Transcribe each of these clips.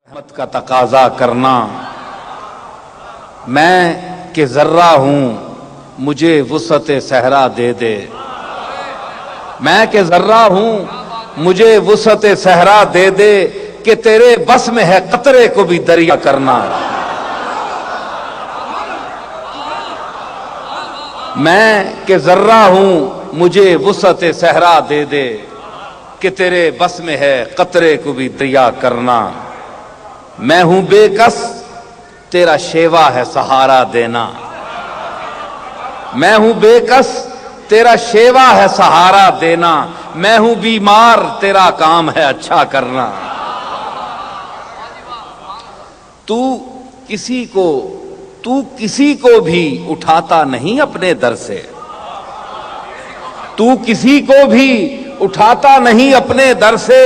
رحمت کا تقاضا کرنا، میں کہ ذرہ ہوں مجھے وسعت صحرا دے دے، میں کہ ذرہ ہوں مجھے وسعت صحرا دے دے کہ تیرے بس میں ہے قطرے کو بھی دریا کرنا۔ میں کہ ذرہ ہوں مجھے وسعت صحرا دے دے کہ تیرے بس میں ہے قطرے کو بھی دریا کرنا۔ میں ہوں بے کس تیرا شیوا ہے سہارا دینا، میں ہوں بے کس تیرا شیوا ہے سہارا دینا، میں ہوں بیمار تیرا کام ہے اچھا کرنا۔ تو کسی کو بھی اٹھاتا نہیں اپنے در سے، تو کسی کو بھی اٹھاتا نہیں اپنے در سے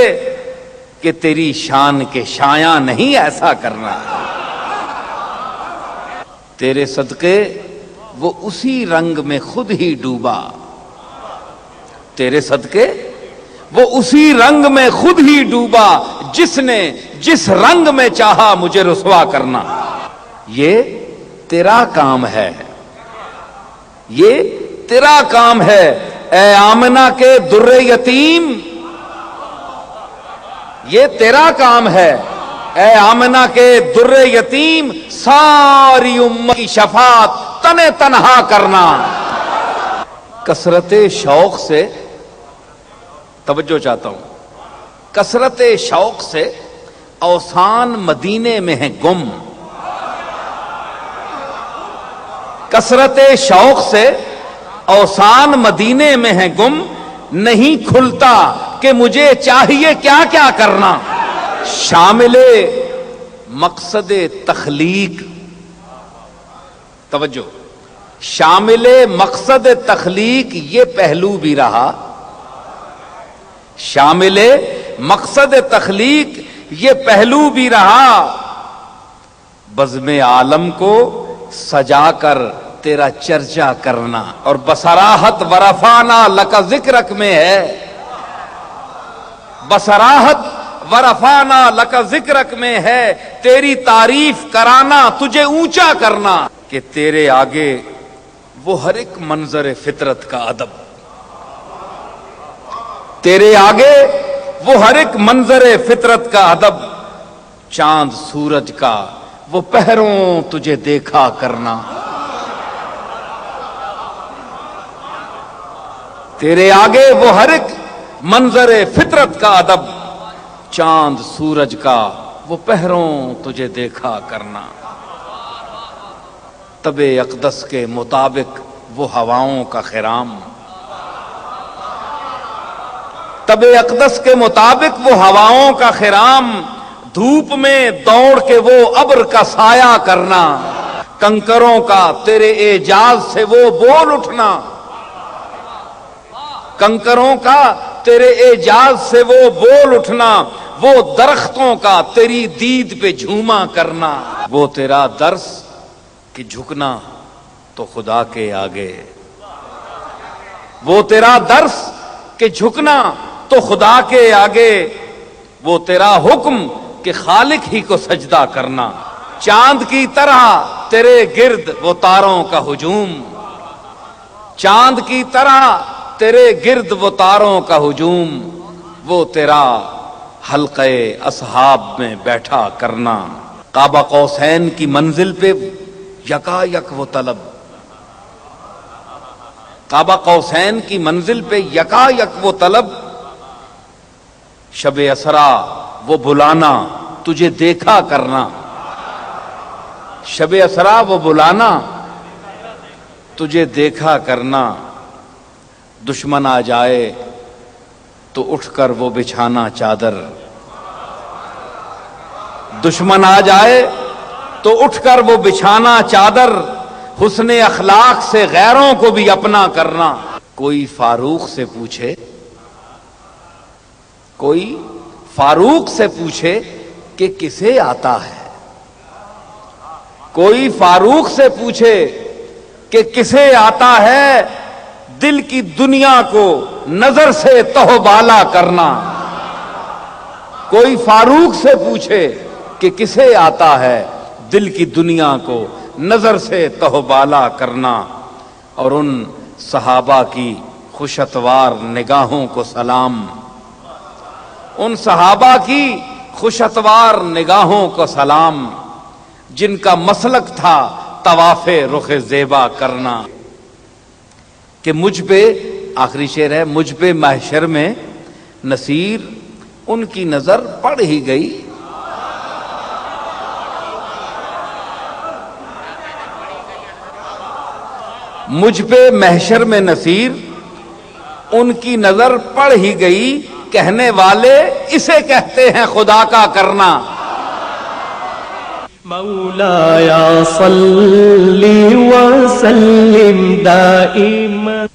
کہ تیری شان کے شایاں نہیں ایسا کرنا۔ تیرے صدقے وہ اسی رنگ میں خود ہی ڈوبا، تیرے صدقے وہ اسی رنگ میں خود ہی ڈوبا جس نے جس رنگ میں چاہا مجھے رسوا کرنا۔ یہ تیرا کام ہے، یہ تیرا کام ہے اے آمنہ کے در یتیم، یہ تیرا کام ہے اے آمنہ کے در یتیم، ساری امت کی شفاعت تنے تنہا کرنا۔ کثرت شوق سے، توجہ چاہتا ہوں، کثرت شوق سے اوثان مدینے میں ہیں گم، کثرت شوق سے اوثان مدینے میں ہیں گم، نہیں کھلتا کہ مجھے چاہیے کیا کیا کرنا۔ شامل مقصد تخلیق، توجہ، شامل مقصد تخلیق یہ پہلو بھی رہا، شامل مقصد تخلیق یہ پہلو بھی رہا، بزم عالم کو سجا کر تیرا چرچا کرنا، اور بصراحت ورفعنا لک ذکرک میں ہے، بصراحت ورفعنا لک ذکرک میں ہے، تیری تعریف کرانا تجھے اونچا کرنا، کہ تیرے آگے وہ ہر ایک منظر فطرت کا ادب، تیرے آگے وہ ہر ایک منظر فطرت کا ادب، چاند سورج کا وہ پہروں تجھے دیکھا کرنا۔ تیرے آگے وہ ہر ایک منظر فطرت کا ادب، چاند سورج کا وہ پہروں تجھے دیکھا کرنا۔ طب اقدس کے مطابق وہ ہواؤں کا خرام، طب اقدس کے مطابق وہ ہواؤں کا خرام، دھوپ میں دوڑ کے وہ ابر کا سایہ کرنا، کنکروں کا تیرے اعجاز سے وہ بول اٹھنا، کنکروں کا تیرے اعجاز سے وہ بول اٹھنا، وہ درختوں کا تیری دید پہ جھوما کرنا۔ وہ تیرا درس کہ جھکنا تو خدا کے آگے، وہ تیرا درس کہ جھکنا تو خدا کے آگے، وہ تیرا حکم کہ خالق ہی کو سجدہ کرنا، چاند کی طرح تیرے گرد وہ تاروں کا ہجوم، چاند کی طرح تیرے گرد وہ تاروں کا ہجوم، وہ تیرا حلقہ اصحاب میں بیٹھا کرنا، قاب قوسین کی منزل پہ یکا یک وہ طلب، قاب قوسین کی منزل پہ یکا یک وہ طلب، شب اسرا وہ بلانا تجھے دیکھا کرنا، شب اسرا وہ بلانا تجھے دیکھا کرنا، دشمن آ جائے تو اٹھ کر وہ بچھانا چادر، دشمن آ جائے تو اٹھ کر وہ بچھانا چادر، حسن اخلاق سے غیروں کو بھی اپنا کرنا۔ کوئی فاروق سے پوچھے، کوئی فاروق سے پوچھے کہ کسے آتا ہے، کوئی فاروق سے پوچھے کہ کسے آتا ہے، دل کی دنیا کو نظر سے تہو بالا کرنا۔ کوئی فاروق سے پوچھے کہ کسے آتا ہے دل کی دنیا کو نظر سے تہبالا کرنا، اور ان صحابہ کی خوشتوار نگاہوں کو سلام، ان صحابہ کی خوشتوار نگاہوں کو سلام، جن کا مسلک تھا طواف رخ زیبا کرنا، کہ مجھ پہ، آخری شعر ہے، مجھ پہ محشر میں نصیر ان کی نظر پڑ ہی گئی، مجھ پہ محشر میں نصیر ان کی نظر پڑ ہی گئی، کہنے والے اسے کہتے ہیں خدا کا کرنا۔ مولایا صلی وسلم دائما